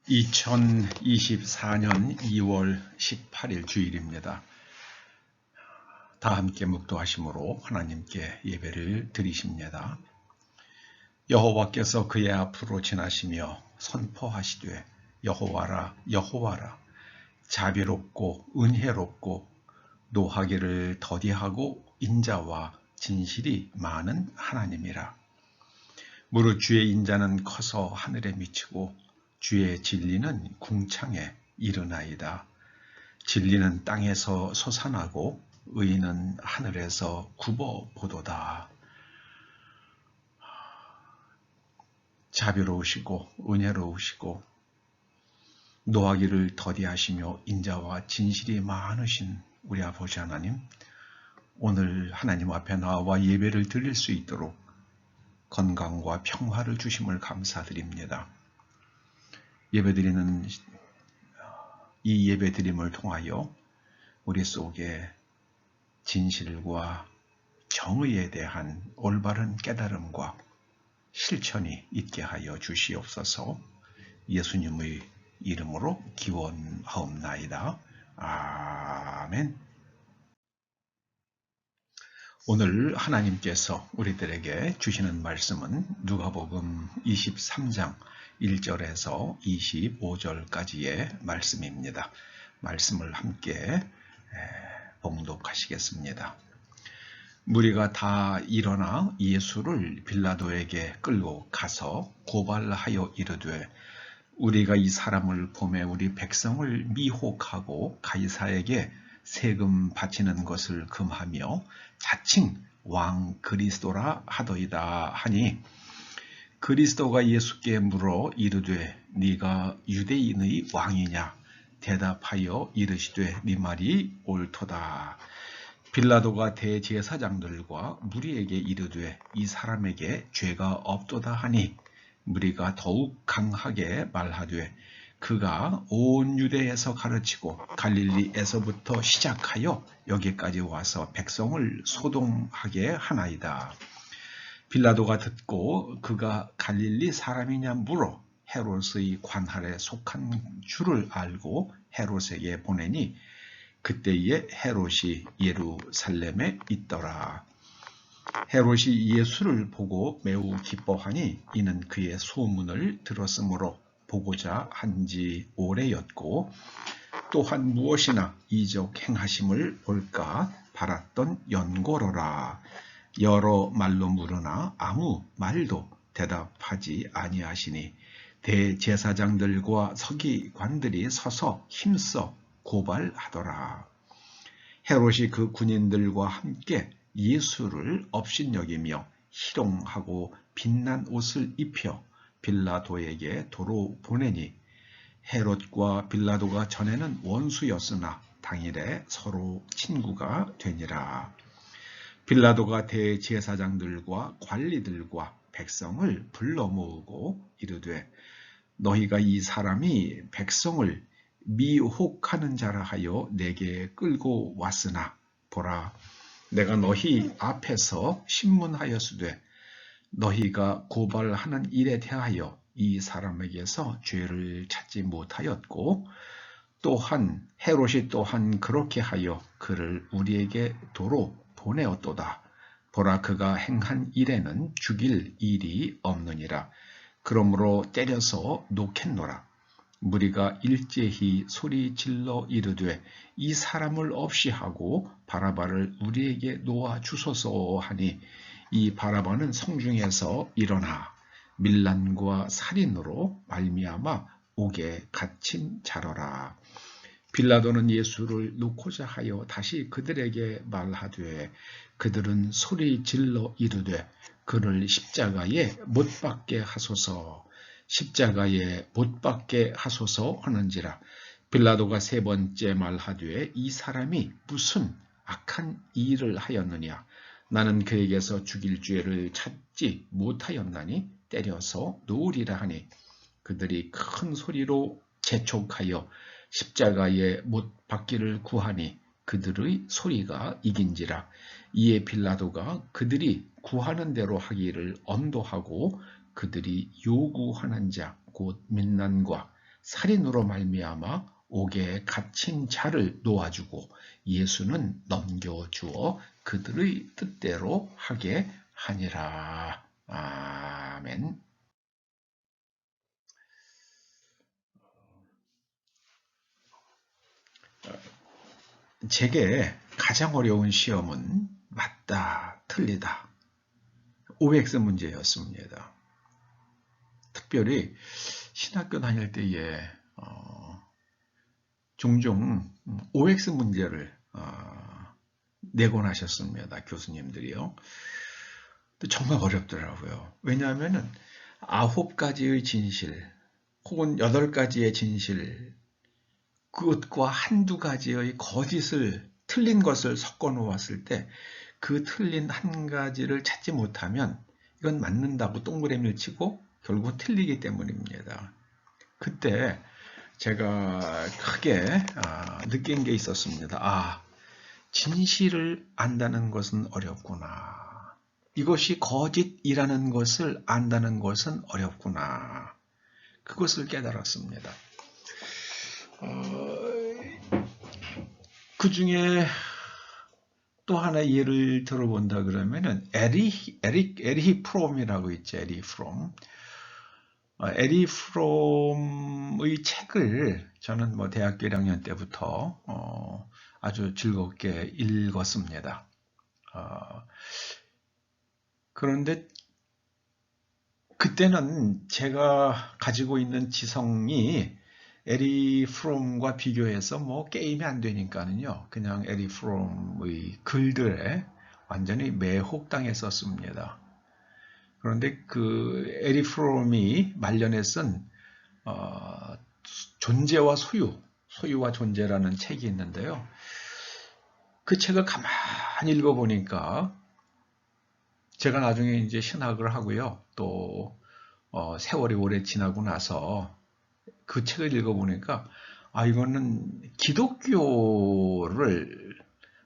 2024년 2월 18일 주일입니다. 다 함께 묵도하심으로 하나님께 예배를 드리십니다. 여호와께서 그의 앞으로 지나시며 선포하시되 여호와라 여호와라 자비롭고 은혜롭고 노하기를 더디하고 인자와 진실이 많은 하나님이라. 무릇 주의 인자는 커서 하늘에 미치고 주의 진리는 궁창에 이르나이다. 진리는 땅에서 솟아나고 의인은 하늘에서 굽어보도다. 자비로우시고 은혜로우시고 노하기를 더디하시며 인자와 진실이 많으신 우리 아버지 하나님, 오늘 하나님 앞에 나와 예배를 드릴 수 있도록 건강과 평화를 주심을 감사드립니다. 예배드리는 이 예배드림을 통하여 우리 속에 진실과 정의에 대한 올바른 깨달음과 실천이 있게 하여 주시옵소서. 예수님의 이름으로 기원하옵나이다. 아멘. 오늘 하나님께서 우리들에게 주시는 말씀은 누가복음 23장 1절에서 25절까지의 말씀입니다. 말씀을 함께 봉독하시겠습니다. 무리가 다 일어나 예수를 빌라도에게 끌고 가서 고발하여 이르되 우리가 이 사람을 보매 우리 백성을 미혹하고 가이사에게 세금 바치는 것을 금하며 자칭 왕 그리스도라 하더이다 하니, 그리스도가 예수께 물어 이르되 네가 유대인의 왕이냐? 대답하여 이르시되 네 말이 옳도다. 빌라도가 대제사장들과 무리에게 이르되 이 사람에게 죄가 없도다 하니, 무리가 더욱 강하게 말하되 그가 온 유대에서 가르치고 갈릴리에서부터 시작하여 여기까지 와서 백성을 소동하게 하나이다. 빌라도가 듣고 그가 갈릴리 사람이냐 물어 헤롯의 관할에 속한 줄을 알고 헤롯에게 보내니, 그때에 헤롯이 예루살렘에 있더라. 헤롯이 예수를 보고 매우 기뻐하니 이는 그의 소문을 들었으므로 보고자 한지 오래였고, 또한 무엇이나 이적 행하심을 볼까 바랐던 연고로라. 여러 말로 물으나 아무 말도 대답하지 아니하시니 대제사장들과 서기관들이 서서 힘써 고발하더라. 헤롯이 그 군인들과 함께 예수를 업신여기며 희롱하고 빛난 옷을 입혀 빌라도에게 도로 보내니, 헤롯과 빌라도가 전에는 원수였으나 당일에 서로 친구가 되니라. 빌라도가 대제사장들과 관리들과 백성을 불러 모으고 이르되 너희가 이 사람이 백성을 미혹하는 자라 하여 내게 끌고 왔으나 보라, 내가 너희 앞에서 신문하였으되 너희가 고발하는 일에 대하여 이 사람에게서 죄를 찾지 못하였고, 또한 헤롯이 또한 그렇게 하여 그를 우리에게 도로 보내었도다. 보라, 그가 행한 일에는 죽일 일이 없느니라. 그러므로 때려서 놓겠노라. 무리가 일제히 소리 질러 이르되 이 사람을 없이 하고 바라바를 우리에게 놓아 주소서 하니, 이 바라바는 성중에서 일어나 밀란과 살인으로 말미암아 옥에 갇힌 자로라. 빌라도는 예수를 놓고자 하여 다시 그들에게 말하되 그들은 소리 질러 이르되 그를 십자가에 못 박게 하소서, 십자가에 못 박게 하소서 하는지라. 빌라도가 세 번째 말하되 이 사람이 무슨 악한 일을 하였느냐? 나는 그에게서 죽일 죄를 찾지 못하였나니 때려서 놓으리라 하니, 그들이 큰 소리로 재촉하여 십자가에 못 박기를 구하니 그들의 소리가 이긴지라. 이에 빌라도가 그들이 구하는 대로 하기를 언도하고 그들이 요구하는 자 곧 민난과 살인으로 말미암아 옥에 갇힌 자를 놓아주고 예수는 넘겨주어 그들의 뜻대로 하게 하니라. 아멘. 제게 가장 어려운 시험은 맞다, 틀리다, OX 문제였습니다. 특별히 신학교 다닐 때에 종종 OX 문제를 내곤 하셨습니다. 교수님들이요. 정말 어렵더라고요. 왜냐하면 9가지의 진실 혹은 8가지의 진실, 그것과 한두 가지의 거짓을, 틀린 것을 섞어 놓았을 때 그 틀린 한 가지를 찾지 못하면 이건 맞는다고 동그라미를 치고 결국은 틀리기 때문입니다. 그때 제가 크게 느낀 게 있었습니다. 진실을 안다는 것은 어렵구나. 이것이 거짓이라는 것을 안다는 것은 어렵구나. 그것을 깨달았습니다. 그 중에 또 하나 예를 들어본다 그러면은 에리 프롬이라고 있죠. 에리 프롬. 에리 프롬의 책을 저는 대학교 1학년 때부터 아주 즐겁게 읽었습니다. 그런데 그때는 제가 가지고 있는 지성이 에리 프롬과 비교해서 게임이 안 되니까는요. 그냥 에리 프롬의 글들에 완전히 매혹당했었습니다. 그런데 그 에리 프롬이 말년에 쓴 존재와 소유와 존재라는 책이 있는데요. 그 책을 가만히 읽어보니까 제가 나중에 이제 신학을 하고요. 또 세월이 오래 지나고 나서 그 책을 읽어보니까 이거는 기독교를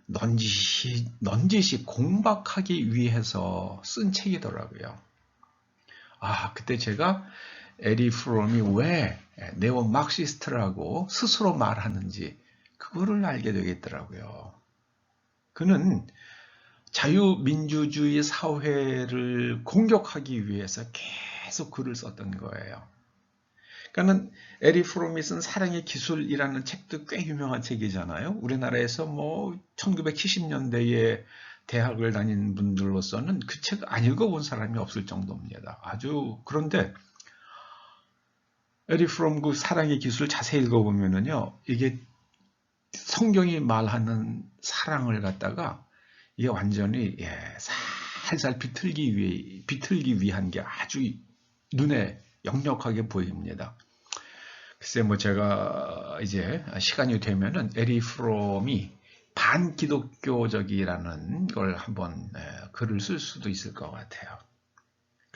넌지시 공박하기 위해서 쓴 책이더라고요. 그때 제가 에리 프롬이 왜 네오 막시스트라고 스스로 말하는지 그거를 알게 되겠더라고요. 그는 자유민주주의 사회를 공격하기 위해서 계속 글을 썼던 거예요. 그러니까 에리 프롬이 쓴 사랑의 기술이라는 책도 꽤 유명한 책이잖아요. 우리나라에서 1970년대에 대학을 다닌 분들로서는 그 책 안 읽어본 사람이 없을 정도입니다. 그런데 에리 프롬 그 사랑의 기술 자세히 읽어보면은요, 이게 성경이 말하는 사랑을 갖다가 이게 완전히 살살 비틀기 위한 게 아주 눈에 역력하게 보입니다. 글쎄 제가 이제 시간이 되면은 에리 프롬이 반기독교적이라는 걸 한번 글을 쓸 수도 있을 것 같아요.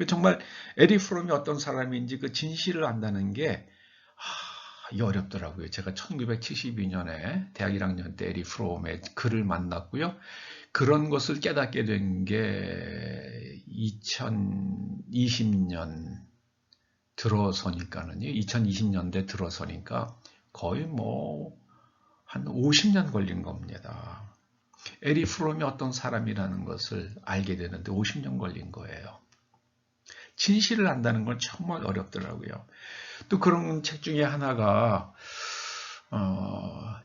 정말 에리 프롬이 어떤 사람인지 그 진실을 안다는 게 이게 어렵더라고요. 제가 1972년에 대학 1학년 때 에리 프롬의 글을 만났고요. 그런 것을 깨닫게 된 게 2020년 들어서니까는요. 2020년대 들어서니까 거의 한 50년 걸린 겁니다. 에리 프롬이 어떤 사람이라는 것을 알게 되는데 50년 걸린 거예요. 진실을 안다는 건 정말 어렵더라고요. 또 그런 책 중에 하나가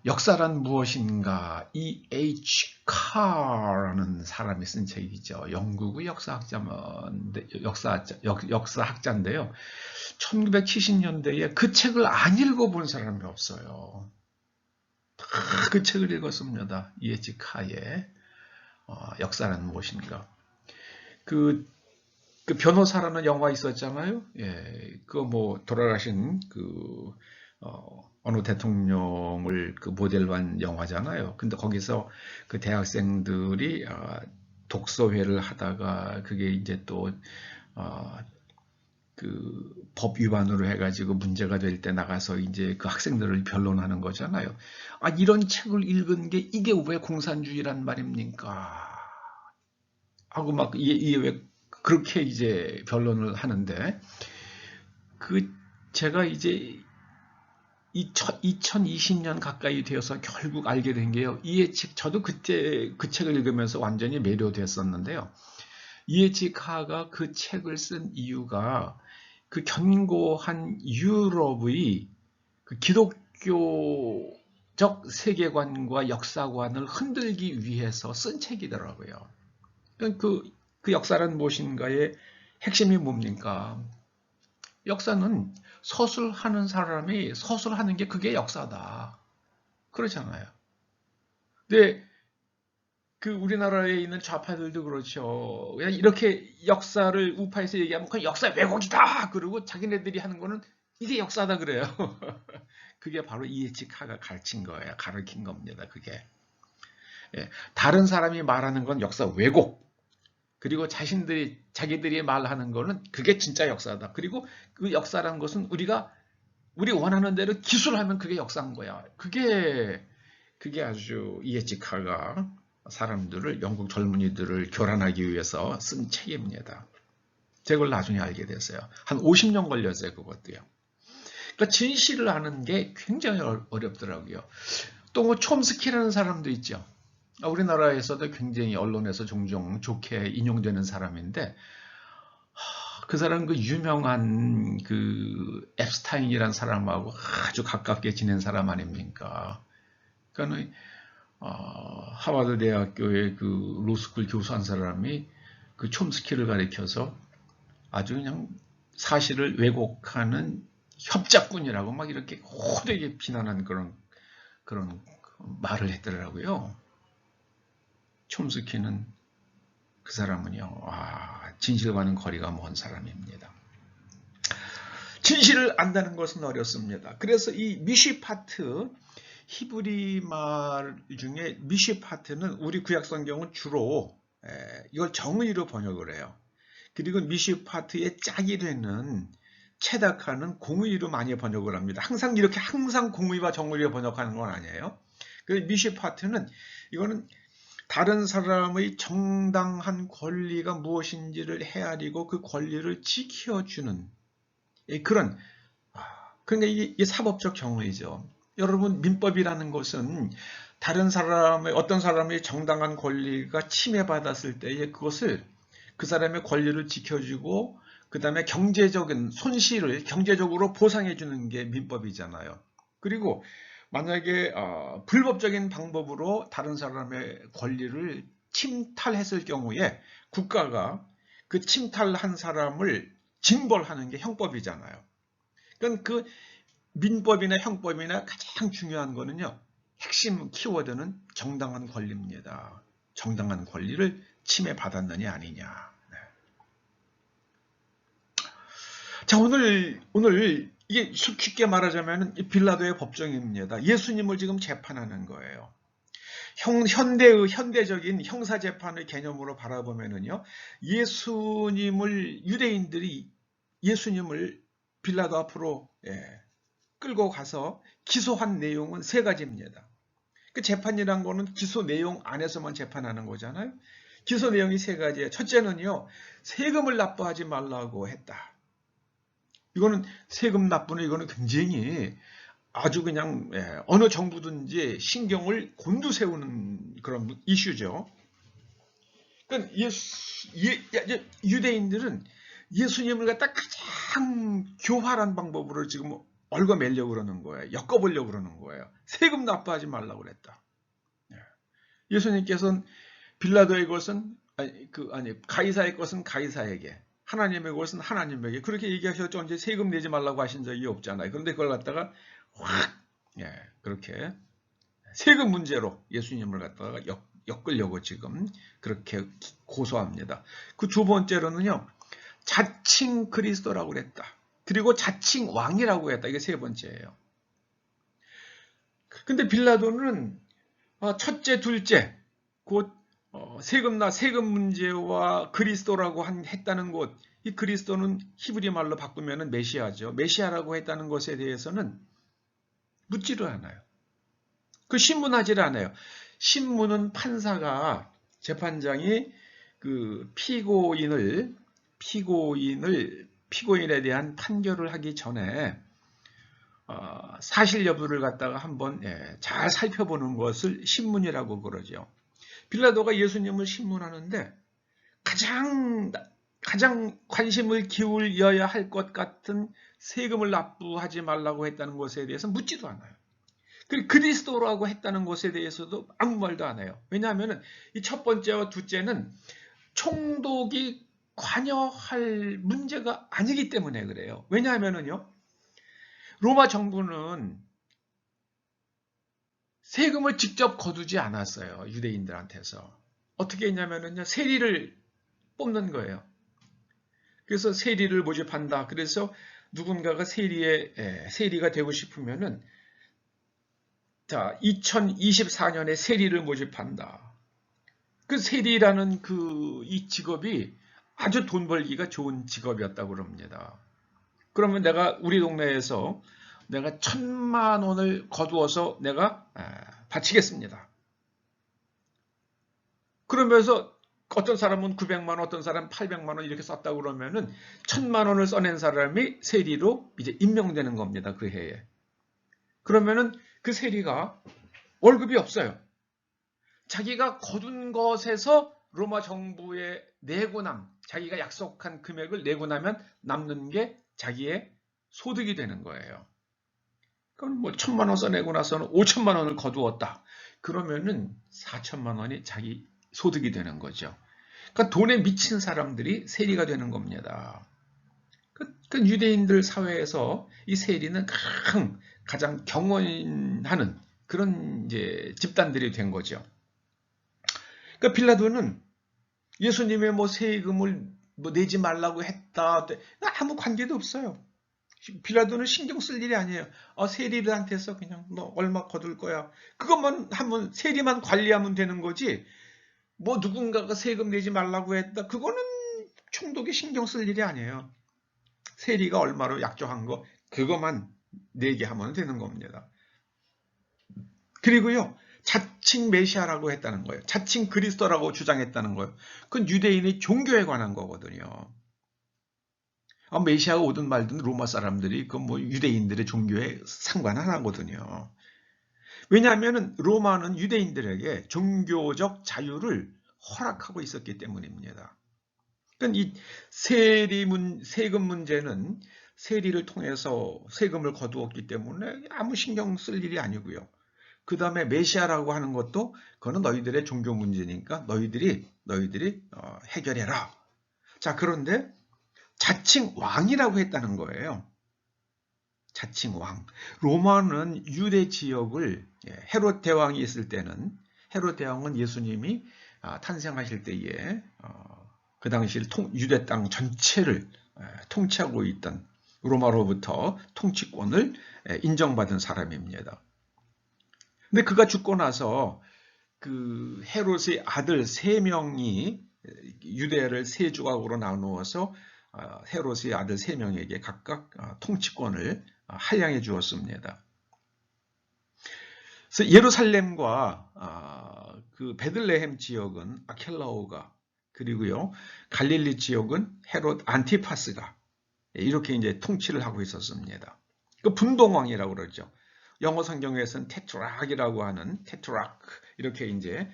역사란 무엇인가 E.H. 카라는 사람이 쓴 책이죠. 영국의 역사학자인데요. 1970년대에 그 책을 안 읽어본 사람이 없어요. 그 책을 읽었습니다. E.H. 카의 역사란 무엇인가. 그 변호사라는 영화 있었잖아요. 돌아가신 어느 대통령을 모델로 한 영화잖아요. 근데 거기서 그 대학생들이 독서회를 하다가 그게 이제 또 법 위반으로 해가지고 문제가 될 때 나가서 이제 그 학생들을 변론하는 거잖아요. 이런 책을 읽은 게 이게 왜 공산주의란 말입니까? 하고 이게 왜 그렇게 이제 변론을 하는데 제가 이제 2020년 가까이 되어서 결국 알게 된 게요. 이에치 저도 그때 그 책을 읽으면서 완전히 매료됐었는데요. 이에치 하가 그 책을 쓴 이유가 그 견고한 유럽의 그 기독교적 세계관과 역사관을 흔들기 위해서 쓴 책이더라고요. 그 역사란 무엇인가의 핵심이 뭡니까? 역사는 서술하는 사람이 서술하는 게 그게 역사다. 그렇잖아요. 근데 그 우리나라에 있는 좌파들도 그렇죠. 그냥 이렇게 역사를 우파에서 얘기하면 그 역사 왜곡이다. 그러고 자기네들이 하는 거는 이게 역사다 그래요. 그게 바로 이에치카가 가르친 거예요. 가르친 겁니다. 그게. 예, 다른 사람이 말하는 건 역사 왜곡. 그리고 자기들이 말하는 거는 그게 진짜 역사다. 그리고 그 역사라는 것은 우리 원하는 대로 기술하면 그게 역사인 거야. 그게 아주 이에치카가 사람들을, 영국 젊은이들을 교란하기 위해서 쓴 책입니다. 제가 나중에 알게 됐어요. 한 50년 걸렸어요, 그것도요. 그러니까 진실을 아는 게 굉장히 어렵더라고요. 또 뭐 촘스키라는 사람도 있죠. 우리나라에서도 굉장히 언론에서 종종 좋게 인용되는 사람인데, 그 사람 그 유명한 그 앱스타인이라는 사람하고 아주 가깝게 지낸 사람 아닙니까? 그러니까 하버드 대학교의 그 로스쿨 교수 한 사람이 그 촘스키를 가리켜서 아주 그냥 사실을 왜곡하는 협작꾼이라고 막 이렇게 호되게 비난한 그런 말을 했더라고요. 촘스키는 그 사람은요, 진실과는 거리가 먼 사람입니다. 진실을 안다는 것은 어렵습니다. 그래서 이 미시파트, 히브리 말 중에 미시파트는 우리 구약성경은 주로 이걸 정의로 번역을 해요. 그리고 미시파트의 짝이 되는 체다카는 공의로 많이 번역을 합니다. 항상 공의와 정의로 번역하는 건 아니에요. 그 미시파트는 이거는 다른 사람의 정당한 권리가 무엇인지를 헤아리고 그 권리를 지켜주는 그러니까 이게 사법적 정의죠. 여러분, 민법이라는 것은 어떤 사람의 정당한 권리가 침해받았을 때에 그것을 그 사람의 권리를 지켜주고 그 다음에 경제적인 손실을 경제적으로 보상해주는 게 민법이잖아요. 그리고 만약에 불법적인 방법으로 다른 사람의 권리를 침탈했을 경우에 국가가 그 침탈한 사람을 징벌하는 게 형법이잖아요. 그러니까 그 민법이나 형법이나 가장 중요한 거는요, 핵심 키워드는 정당한 권리입니다. 정당한 권리를 침해받았느냐 아니냐. 네. 자, 오늘 이게 쉽게 말하자면 빌라도의 법정입니다. 예수님을 지금 재판하는 거예요. 현대적인 형사재판의 개념으로 바라보면은요, 유대인들이 예수님을 빌라도 앞으로 끌고 가서 기소한 내용은 세 가지입니다. 그 재판이란 거는 기소 내용 안에서만 재판하는 거잖아요. 기소 내용이 세 가지예요. 첫째는요, 세금을 납부하지 말라고 했다. 이거는 세금 납부는 이거는 굉장히 아주 그냥 어느 정부든지 신경을 곤두세우는 그런 이슈죠. 그러니까 유대인들은 예수님을 갖다 가장 교활한 방법으로 지금 얽어매려고 그러는 거예요. 엮어보려고 그러는 거예요. 세금 납부하지 말라고 그랬다. 예수님께서는 빌라도의 것은 가이사의 것은 가이사에게, 하나님의 것은 하나님에게 그렇게 얘기하셨죠. 이제 세금 내지 말라고 하신 적이 없잖아요. 그런데 그걸 갖다가 확 그렇게 세금 문제로 예수님을 갖다가 엮으려고 지금 그렇게 고소합니다. 그 두 번째로는요, 자칭 그리스도라고 그랬다. 그리고 자칭 왕이라고 했다. 이게 세 번째예요. 근데 빌라도는 첫째, 둘째, 곧 세금 문제와 그리스도라고 했다는 것, 이 그리스도는 히브리 말로 바꾸면 메시아죠. 메시아라고 했다는 것에 대해서는 묻지를 않아요. 그 신문하지를 않아요. 신문은 판사가, 재판장이 그 피고인에 대한 판결을 하기 전에 사실 여부를 갖다가 한번 잘 살펴보는 것을 신문이라고 그러죠. 빌라도가 예수님을 신문하는데 가장 관심을 기울여야 할 것 같은 세금을 납부하지 말라고 했다는 것에 대해서 묻지도 않아요. 그리고 그리스도라고 했다는 것에 대해서도 아무 말도 안 해요. 왜냐하면 이 첫 번째와 둘째는 총독이 관여할 문제가 아니기 때문에 그래요. 왜냐하면요, 로마 정부는 세금을 직접 거두지 않았어요. 유대인들한테서. 어떻게 했냐면요, 세리를 뽑는 거예요. 그래서 세리를 모집한다. 그래서 누군가가 세리가 되고 싶으면은, 자, 2024년에 세리를 모집한다. 그 세리라는 이 직업이 아주 돈 벌기가 좋은 직업이었다고 그럽니다. 그러면 우리 동네에서 내가 1,000만 원을 거두어서 내가 바치겠습니다. 그러면서 어떤 사람은 900만 원, 어떤 사람은 800만 원 이렇게 썼다고 그러면은 1,000만 원을 써낸 사람이 세리로 이제 임명되는 겁니다. 그 해에. 그러면은 그 세리가 월급이 없어요. 자기가 거둔 것에서 로마 정부에 자기가 약속한 금액을 내고 나면 남는 게 자기의 소득이 되는 거예요. 그럼 1,000만 원 써내고 나서는 5천만 원을 거두었다. 그러면은 4천만 원이 자기 소득이 되는 거죠. 그러니까 돈에 미친 사람들이 세리가 되는 겁니다. 그 유대인들 사회에서 이 세리는 가장 경원하는 그런 이제 집단들이 된 거죠. 그러니까 빌라도는 예수님의 세금을 내지 말라고 했다. 아무 관계도 없어요. 빌라도는 신경 쓸 일이 아니에요. 세리들한테서 그냥 너 얼마 거둘 거야. 그것만 하면 세리만 관리하면 되는 거지. 누군가가 세금 내지 말라고 했다. 그거는 총독이 신경 쓸 일이 아니에요. 세리가 얼마로 약정한 거 그것만 내게 하면 되는 겁니다. 그리고요. 자칭 메시아라고 했다는 거예요. 자칭 그리스도라고 주장했다는 거예요. 그건 유대인의 종교에 관한 거거든요. 메시아가 오든 말든 로마 사람들이 유대인들의 종교에 상관 안 하거든요. 왜냐하면 로마는 유대인들에게 종교적 자유를 허락하고 있었기 때문입니다. 그러니까 이 세금 문제는 세리를 통해서 세금을 거두었기 때문에 아무 신경 쓸 일이 아니고요. 그 다음에 메시아라고 하는 것도 그거는 너희들의 종교 문제니까 너희들이 해결해라. 자, 그런데 자칭 왕이라고 했다는 거예요. 자칭 왕. 로마는 유대 지역을 헤롯 대왕이 있을 때는 헤롯 대왕은 예수님이 탄생하실 때에 그 당시 유대 땅 전체를 통치하고 있던 로마로부터 통치권을 인정받은 사람입니다. 근데 그가 죽고 나서 그 헤롯의 아들 3명이 유대를 3조각으로 나누어서 헤롯의 아들 3명에게 각각 통치권을 할량해 주었습니다. 그래서 예루살렘과 그 베들레헴 지역은 아켈라오가, 그리고요 갈릴리 지역은 헤롯 안티파스가 이렇게 이제 통치를 하고 있었습니다. 그 분봉왕이라고 그러죠. 영어 성경에서는 테트락이라고 하는 테트락 이렇게 이제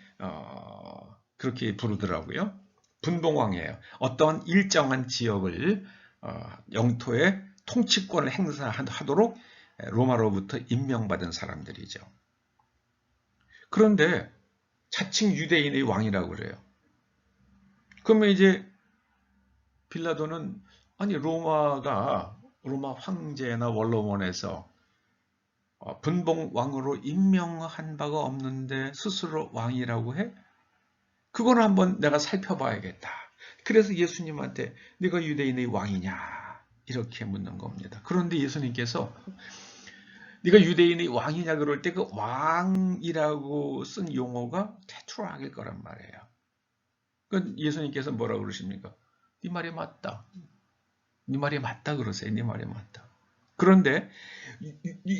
그렇게 부르더라고요. 분봉왕이에요. 어떤 일정한 지역을 영토의 통치권을 행사하도록 로마로부터 임명받은 사람들이죠. 그런데 자칭 유대인의 왕이라고 그래요. 그러면 이제 빌라도는 로마 황제나 원로원에서 분봉왕으로 임명한 바가 없는데 스스로 왕이라고 해? 그거는 한번 내가 살펴봐야겠다. 그래서 예수님한테 네가 유대인의 왕이냐 이렇게 묻는 겁니다. 그런데 예수님께서 네가 유대인의 왕이냐 그럴 때 그 왕이라고 쓴 용어가 테트락일 거란 말이에요. 그 예수님께서 뭐라고 그러십니까? 네 말이 맞다. 네 말이 맞다 그러세요. 네 말이 맞다. 그런데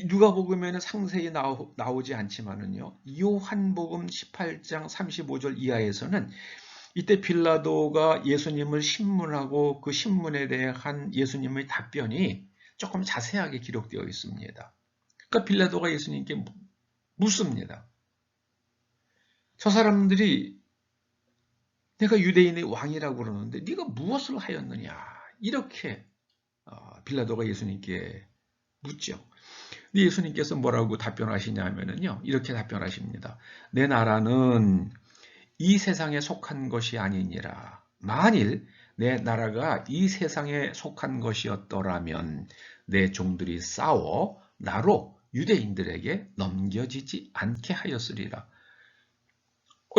누가복음에는 상세히 나오지 않지만은요. 요한복음 18장 35절 이하에서는 이때 빌라도가 예수님을 신문하고 그 신문에 대한 예수님의 답변이 조금 자세하게 기록되어 있습니다. 그러니까 빌라도가 예수님께 묻습니다. 저 사람들이 내가 유대인의 왕이라고 그러는데 네가 무엇을 하였느냐, 이렇게 빌라도가 예수님께 묻죠. 근데 예수님께서 뭐라고 답변하시냐면요, 이렇게 답변하십니다. 내 나라는 이 세상에 속한 것이 아니니라. 만일 내 나라가 이 세상에 속한 것이었더라면 내 종들이 싸워 나로 유대인들에게 넘겨지지 않게 하였으리라.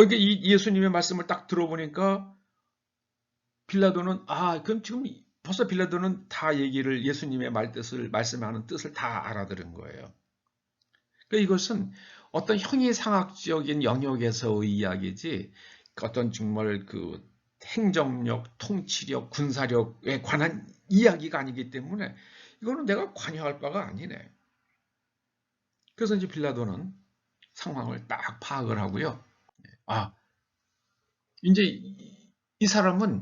이게 예수님의 말씀을 딱 들어보니까 빌라도는 그럼 지금 벌써 빌라도는 다 얘기를, 예수님의 말씀하는 뜻을 다 알아들은 거예요. 그러니까 이것은 어떤 형이상학적인 영역에서의 이야기지 어떤 정말 그 행정력, 통치력, 군사력에 관한 이야기가 아니기 때문에 이거는 내가 관여할 바가 아니네. 그래서 이제 빌라도는 상황을 딱 파악을 하고요. 이제 이 사람은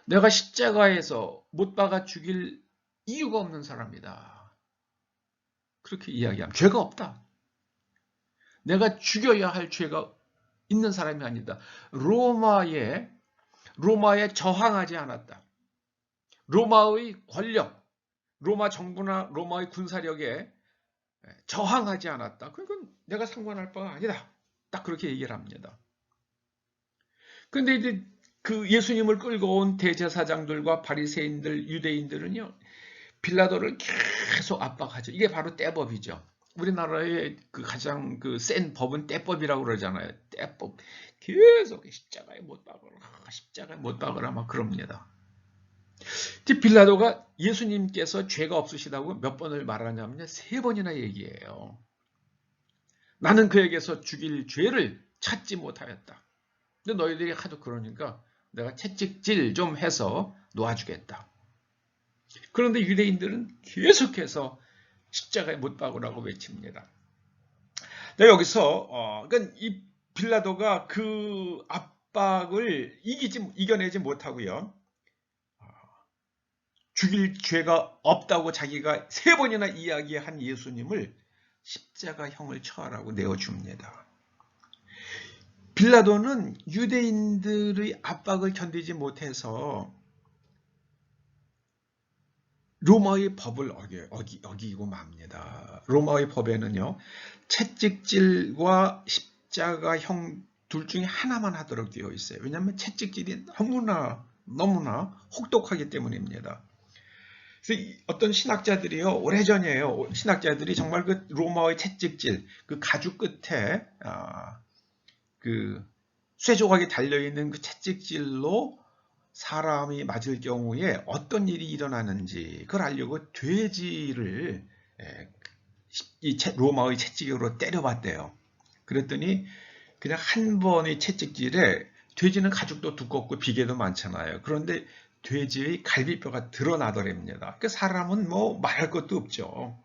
내가 십자가에서 못 박아 죽일 이유가 없는 사람이다. 그렇게 이야기하면 죄가 없다. 내가 죽여야 할 죄가 있는 사람이 아니다. 로마에 저항하지 않았다. 로마의 권력, 로마 정부나 로마의 군사력에 저항하지 않았다. 그러니까 내가 상관할 바가 아니다. 딱 그렇게 얘기를 합니다. 그런데 이제 그 예수님을 끌고 온 대제사장들과 바리새인들, 유대인들은요, 빌라도를 계속 압박하죠. 이게 바로 떼법이죠. 우리나라의 그 가장 그 센 법은 떼법이라고 그러잖아요. 떼법. 계속 십자가에 못 박으라 막 그럽니다. 빌라도가 예수님께서 죄가 없으시다고 몇 번을 말하냐면요, 3번이나 얘기해요. 나는 그에게서 죽일 죄를 찾지 못하였다. 근데 너희들이 하도 그러니까 내가 채찍질 좀 해서 놓아주겠다. 그런데 유대인들은 계속해서 십자가에 못 박으라고 외칩니다. 여기서 그러니까 이 빌라도가 그 압박을 이겨내지 못하고요, 죽일 죄가 없다고 자기가 3번이나 이야기한 예수님을 십자가형을 처하라고 내어줍니다. 빌라도는 유대인들의 압박을 견디지 못해서 로마의 법을 어기고 맙니다. 로마의 법에는요, 채찍질과 십자가형 둘 중에 하나만 하도록 되어 있어요. 왜냐하면 채찍질이 너무나 혹독하기 때문입니다. 그래서 어떤 신학자들이요, 오래전이에요. 신학자들이 정말 그 로마의 채찍질, 그 가죽 끝에 그 쇠조각이 달려있는 그 채찍질로 사람이 맞을 경우에 어떤 일이 일어나는지 그걸 알려고 돼지를 이 로마의 채찍으로 때려봤대요. 그랬더니 그냥 한 번의 채찍질에, 돼지는 가죽도 두껍고 비계도 많잖아요. 그런데 돼지의 갈비뼈가 드러나더랍니다. 그 사람은 뭐 말할 것도 없죠.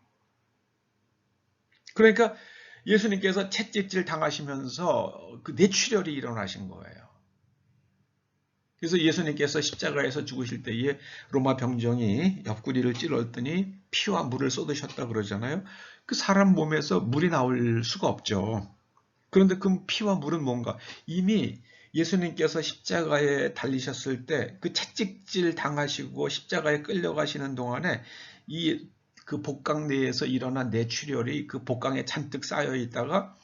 그러니까 예수님께서 채찍질 당하시면서 그 뇌출혈이 일어나신 거예요. 그래서 예수님께서 십자가에서 죽으실 때에 로마 병정이 옆구리를 찔렀더니 피와 물을 쏟으셨다 그러잖아요. 그 사람 몸에서 물이 나올 수가 없죠. 그런데 그 피와 물은 뭔가, 이미 예수님께서 십자가에 달리셨을 때 그 채찍질 당하시고 십자가에 끌려가시는 동안에 그 복강 내에서 일어난 뇌출혈이 그 복강에 잔뜩 쌓여 있다가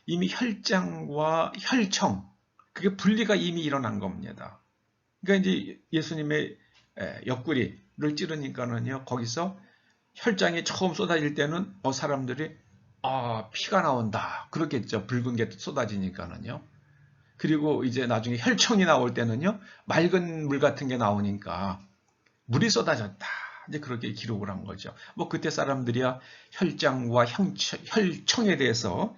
이미 혈장과 혈청, 그게 분리가 이미 일어난 겁니다. 그러니까 이제 예수님의 옆구리를 찌르니까는요, 거기서 혈장이 처음 쏟아질 때는 사람들이 피가 나온다 그렇겠죠. 붉은 게 쏟아지니까는요. 그리고 이제 나중에 혈청이 나올 때는요, 맑은 물 같은 게 나오니까 물이 쏟아졌다, 이제 그렇게 기록을 한 거죠. 뭐 그때 사람들이야 혈장과 혈청에 대해서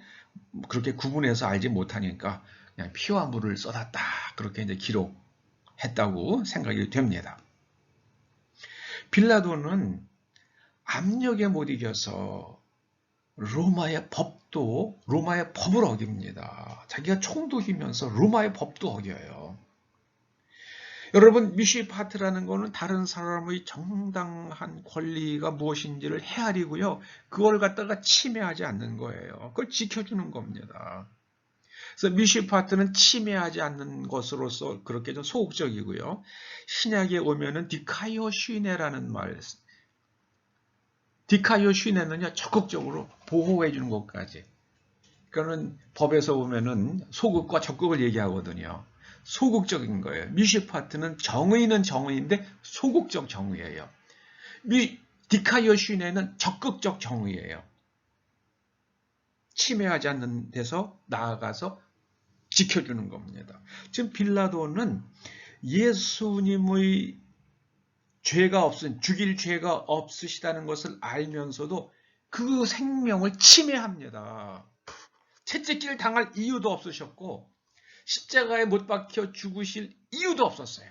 그렇게 구분해서 알지 못하니까 그냥 피와 물을 쏟았다, 그렇게 이제 기록했다고 생각이 됩니다. 빌라도는 압력에 못 이겨서 로마의 법을 어깁니다. 자기가 총도 휘면서 로마의 법도 어겨요. 여러분, 미시파트라는 거는 다른 사람의 정당한 권리가 무엇인지를 헤아리고요. 그걸 갖다가 침해하지 않는 거예요. 그걸 지켜주는 겁니다. 그래서 미시파트는 침해하지 않는 것으로서 그렇게 좀 소극적이고요. 신약에 오면은 디카이오 슈네라는 말, 디카이오 슈네는요, 적극적으로 보호해 주는 것까지. 그거는 법에서 보면은 소극과 적극을 얘기하거든요. 소극적인 거예요. 미시파트는 정의는 정의인데 소극적 정의예요. 디카이오 슈네는 적극적 정의예요. 침해하지 않는 데서 나아가서 지켜주는 겁니다. 지금 빌라도는 예수님의 죽일 죄가 없으시다는 것을 알면서도 그 생명을 침해합니다. 채찍질 당할 이유도 없으셨고 십자가에 못 박혀 죽으실 이유도 없었어요.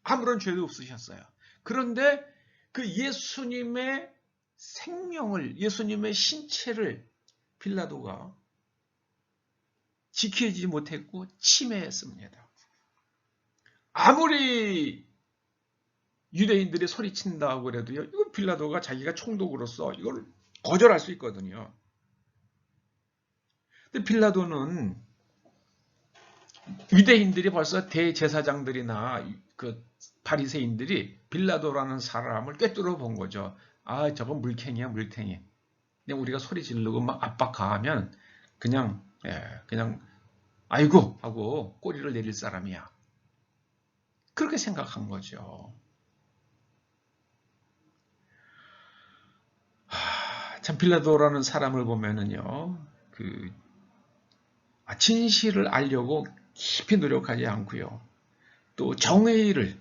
아무런 죄도 없으셨어요. 그런데 그 예수님의 생명을, 예수님의 신체를 빌라도가 지키지 못했고 침해했습니다. 아무리 유대인들이 소리친다고 그래도요, 이건 빌라도가 자기가 총독으로서 이걸 거절할 수 있거든요. 근데 빌라도는 유대인들이 벌써 대제사장들이나 그 바리새인들이 빌라도라는 사람을 꿰뚫어 본 거죠. 아, 저건 물탱이야, 물탱이. 그냥 우리가 소리 지르고 막 압박 가하면 그냥 아이고 하고 꼬리를 내릴 사람이야. 그렇게 생각한 거죠. 참 빌라도라는 사람을 보면은요, 진실을 알려고 깊이 노력하지 않고요, 또 정의를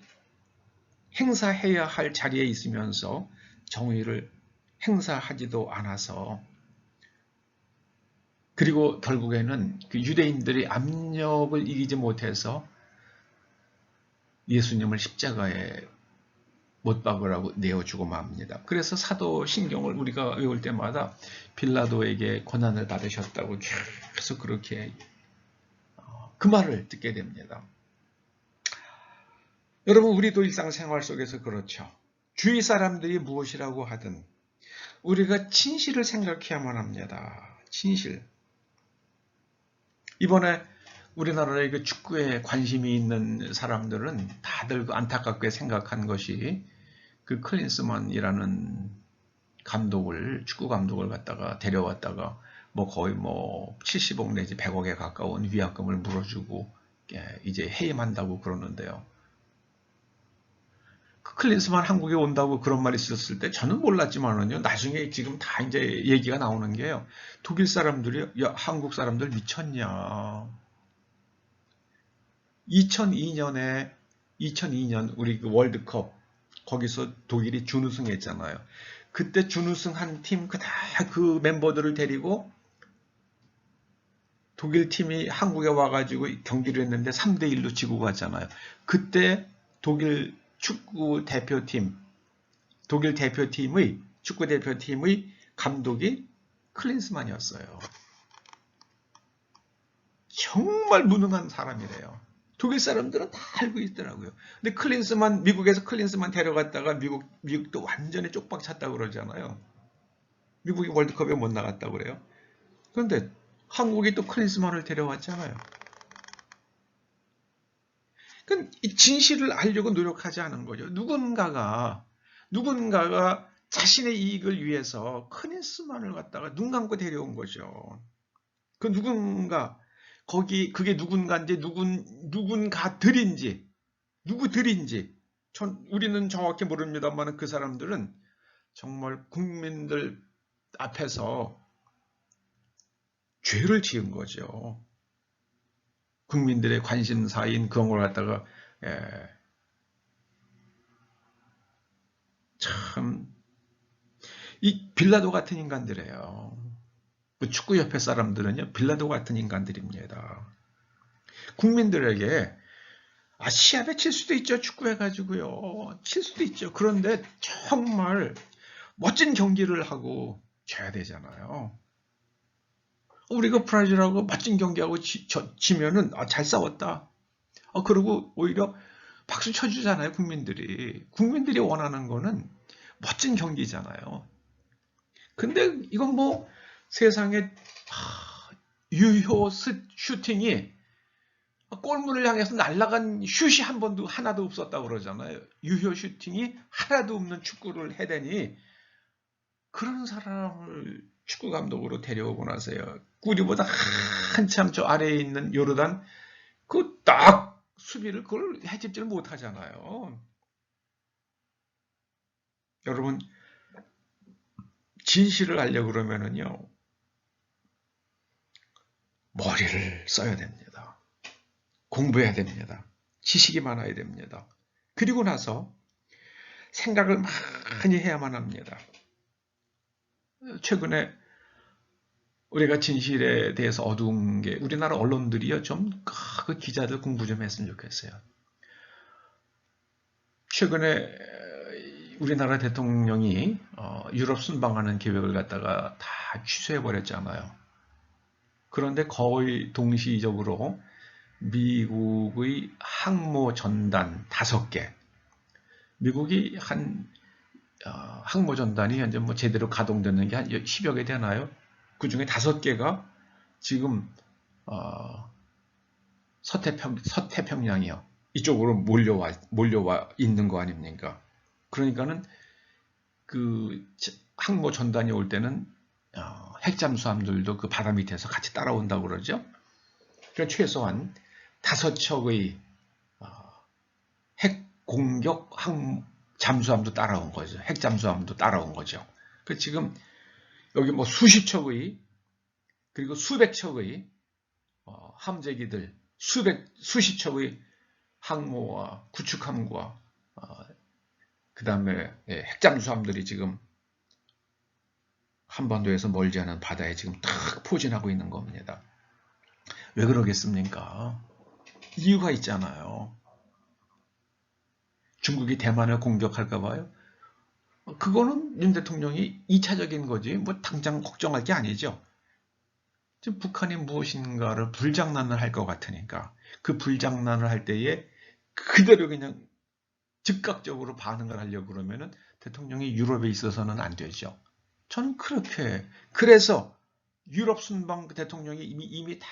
행사해야 할 자리에 있으면서 정의를 행사하지도 않아서, 그리고 결국에는 그 유대인들의 압력을 이기지 못해서 예수님을 십자가에 못 박으라고 내어주고 맙니다. 그래서 사도신경을 우리가 외울 때마다 빌라도에게 고난을 받으셨다고 계속 그렇게 그 말을 듣게 됩니다. 여러분, 우리도 일상생활 속에서 그렇죠. 주위 사람들이 무엇이라고 하든 우리가 진실을 생각해야만 합니다. 진실. 이번에 우리나라의 그 축구에 관심이 있는 사람들은 다들 안타깝게 생각한 것이 그 클린스만이라는 축구 감독을 갖다가 데려왔다가 거의 70억 내지 100억에 가까운 위약금을 물어주고 이제 해임한다고 그러는데요. 그 클린스만 한국에 온다고 그런 말이 있었을 때 저는 몰랐지만은요, 나중에 지금 다 이제 얘기가 나오는 게요. 독일 사람들이 야, 한국 사람들 미쳤냐. 2002년 우리 그 월드컵 거기서 독일이 준우승했잖아요. 그때 준우승한 팀 그 멤버들을 데리고 독일 팀이 한국에 와가지고 경기를 했는데 3대1로 지고 갔잖아요. 그때 독일 대표팀의 축구 대표팀의 감독이 클린스만이었어요. 정말 무능한 사람이래요. 독일 사람들은 다 알고 있더라고요. 근데 미국에서 클린스만 데려갔다가 미국도 완전히 쪽박 찼다고 그러잖아요. 미국이 월드컵에 못 나갔다고 그래요. 그런데 한국이 또 클린스만을 데려왔잖아요. 그건 이 진실을 알려고 노력하지 않은 거죠. 누군가가 자신의 이익을 위해서 클린스만을 갖다가 눈 감고 데려온 거죠. 그 누군가, 그게 누군가인지 누군가들인지 우리는 정확히 모릅니다만 그 사람들은 정말 국민들 앞에서 죄를 지은 거죠. 국민들의 관심사인 그런 걸 갖다가 참 이 빌라도 같은 인간들이에요. 그 축구협회 사람들은요, 빌라도 같은 인간들입니다. 국민들에게 시합에 칠 수도 있죠. 축구해가지고요. 칠 수도 있죠. 그런데 정말 멋진 경기를 하고 져야 되잖아요. 우리가 브라질하고 멋진 경기하고 지면은 잘 싸웠다. 그리고 오히려 박수 쳐주잖아요, 국민들이. 국민들이 원하는 거는 멋진 경기잖아요. 근데 이건 뭐 세상에 유효 슈팅이 골문을 향해서 날아간 슛이 한 번도 하나도 없었다고 그러잖아요. 유효 슈팅이 하나도 없는 축구를 해대니 그런 사람을 축구 감독으로 데려오고 나서요. 우리보다 한참 저 아래에 있는 요르단 그 딱 수비를 그걸 해집지를 못하잖아요. 여러분 진실을 알려고 그러면은요. 머리를 써야 됩니다. 공부해야 됩니다. 지식이 많아야 됩니다. 그리고 나서 생각을 많이 해야만 합니다. 최근에 우리가 진실에 대해서 어두운 게 우리나라 언론들이요 좀 그 기자들 공부 좀 했으면 좋겠어요. 최근에 우리나라 대통령이 유럽 순방하는 계획을 갖다가 다 취소해 버렸잖아요. 그런데 거의 동시적으로 미국의 항모 전단 5개, 미국이 한 항모 전단이 현재 뭐 제대로 가동되는 게 한 10여 개 되나요? 그 중에 5개가 지금 서태평양이요. 이쪽으로 몰려와 있는 거 아닙니까? 그러니까는 그 항모 전단이 올 때는 핵잠수함들도 그 바다 밑에서 같이 따라온다고 그러죠. 그러니까 최소한 5척의 핵 공격 잠수함도 따라온 거죠. 핵잠수함도 따라온 거죠. 그 지금 여기 뭐 수십 척의 그리고 수백 척의 함재기들, 수십 척의 항모와 구축함과 그 다음에 핵잠수함들이 지금 한반도에서 멀지 않은 바다에 지금 탁 포진하고 있는 겁니다. 왜 그러겠습니까? 이유가 있잖아요. 중국이 대만을 공격할까 봐요. 그거는 윤 대통령이 2차적인 거지 뭐 당장 걱정할 게 아니죠. 지금 북한이 무엇인가를 불장난을 할 것 같으니까 그 불장난을 할 때에 그대로 그냥 즉각적으로 반응을 하려고 그러면은 대통령이 유럽에 있어서는 안 되죠. 저는 그렇게 그래서 유럽 순방 대통령이 이미 다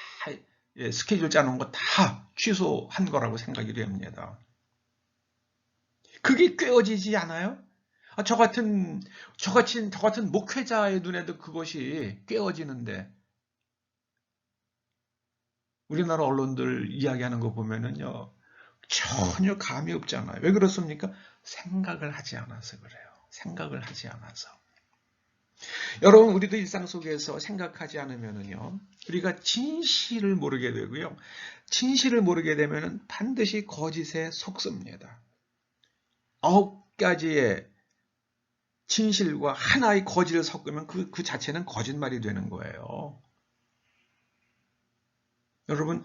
스케줄 짜놓은 거 다 취소한 거라고 생각이 됩니다. 그게 꿰어지지 않아요? 저 같은 목회자의 눈에도 그것이 꿰어지는데 우리나라 언론들 이야기하는 거 보면은요 전혀 감이 없잖아요. 왜 그렇습니까? 생각을 하지 않아서 그래요. 생각을 하지 않아서. 여러분 우리도 일상 속에서 생각하지 않으면은요 우리가 진실을 모르게 되고요. 진실을 모르게 되면은 반드시 거짓에 속습니다. 9가지의 진실과 하나의 거짓을 섞으면 그 자체는 거짓말이 되는 거예요. 여러분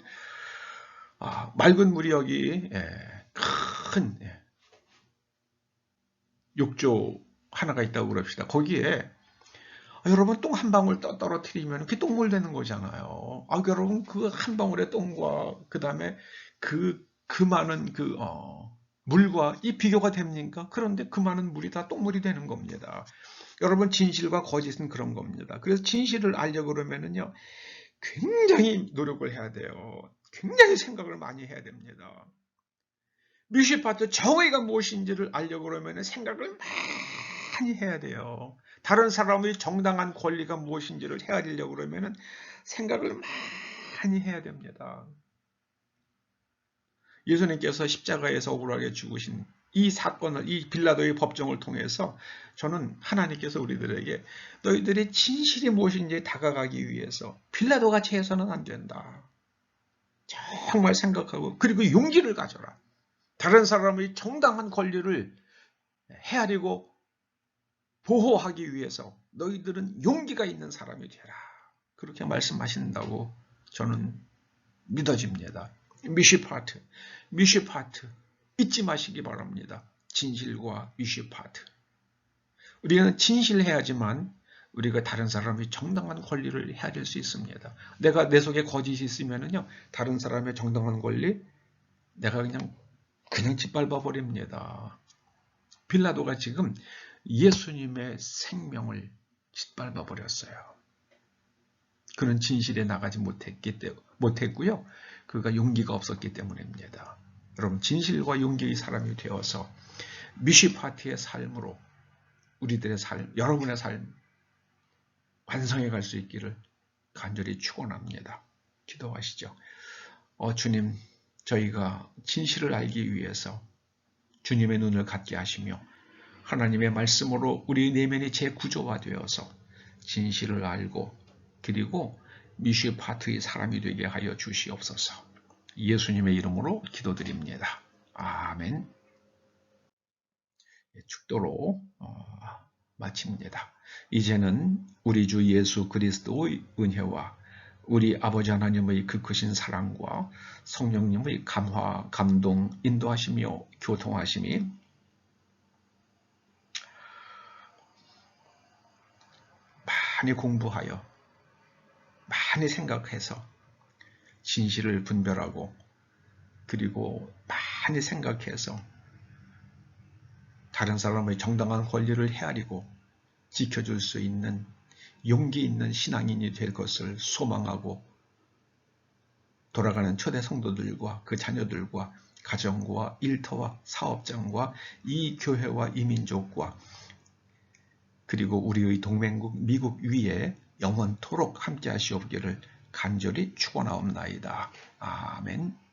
맑은 물이 여기 큰 욕조 하나가 있다고 그럽시다. 거기에 여러분 똥 한 방울 떨어뜨리면 그게 똥물 되는 거잖아요. 여러분 그 한 방울의 똥과 그 다음에 그 많은 물과 이 비교가 됩니까? 그런데 그 많은 물이 다 똥물이 되는 겁니다. 여러분 진실과 거짓은 그런 겁니다. 그래서 진실을 알려고 그러면은요 굉장히 노력을 해야 돼요. 굉장히 생각을 많이 해야 됩니다. 뮤시파트 정의가 무엇인지를 알려고 그러면 생각을 많이 해야 돼요. 다른 사람의 정당한 권리가 무엇인지를 헤아리려고 그러면 생각을 많이 해야 됩니다. 예수님께서 십자가에서 억울하게 죽으신 이 사건을, 이 빌라도의 법정을 통해서 저는 하나님께서 우리들에게 너희들의 진실이 무엇인지 다가가기 위해서 빌라도 같이 해서는 안 된다. 정말 생각하고 그리고 용기를 가져라. 다른 사람의 정당한 권리를 헤아리고 보호하기 위해서 너희들은 용기가 있는 사람이 되라. 그렇게 말씀하신다고 저는 믿어집니다. 미시파트 잊지 마시기 바랍니다. 진실과 미시파트. 우리는 진실해야지만 우리가 다른 사람의 정당한 권리를 헤아릴 수 있습니다. 내가 내 속에 거짓이 있으면은요, 다른 사람의 정당한 권리 내가 그냥 그냥 짓밟아 버립니다. 빌라도가 지금 예수님의 생명을 짓밟아 버렸어요. 그는 진실에 나가지 못했고요. 그가 용기가 없었기 때문입니다. 여러분, 진실과 용기의 사람이 되어서 미쉬파티의 삶으로 우리들의 삶, 여러분의 삶 완성해 갈 수 있기를 간절히 축원합니다. 기도하시죠. 주님, 저희가 진실을 알기 위해서 주님의 눈을 갖게 하시며 하나님의 말씀으로 우리 내면이 재구조화되어서 진실을 알고 그리고 미쉬파트의 사람이 되게 하여 주시옵소서. 예수님의 이름으로 기도드립니다. 아멘. 축도로 마칩니다. 이제는 우리 주 예수 그리스도의 은혜와 우리 아버지 하나님의 그 크신 사랑과 성령님의 감화, 감동, 인도하시며 교통하심이 많이 공부하여 많이 생각해서 진실을 분별하고 그리고 많이 생각해서 다른 사람의 정당한 권리를 헤아리고 지켜줄 수 있는 용기 있는 신앙인이 될 것을 소망하고 돌아가는 초대 성도들과 그 자녀들과 가정과 일터와 사업장과 이 교회와 이 민족과 그리고 우리의 동맹국 미국 위에 영원토록 함께 하시옵기를 간절히 축원하옵나이다. 아멘.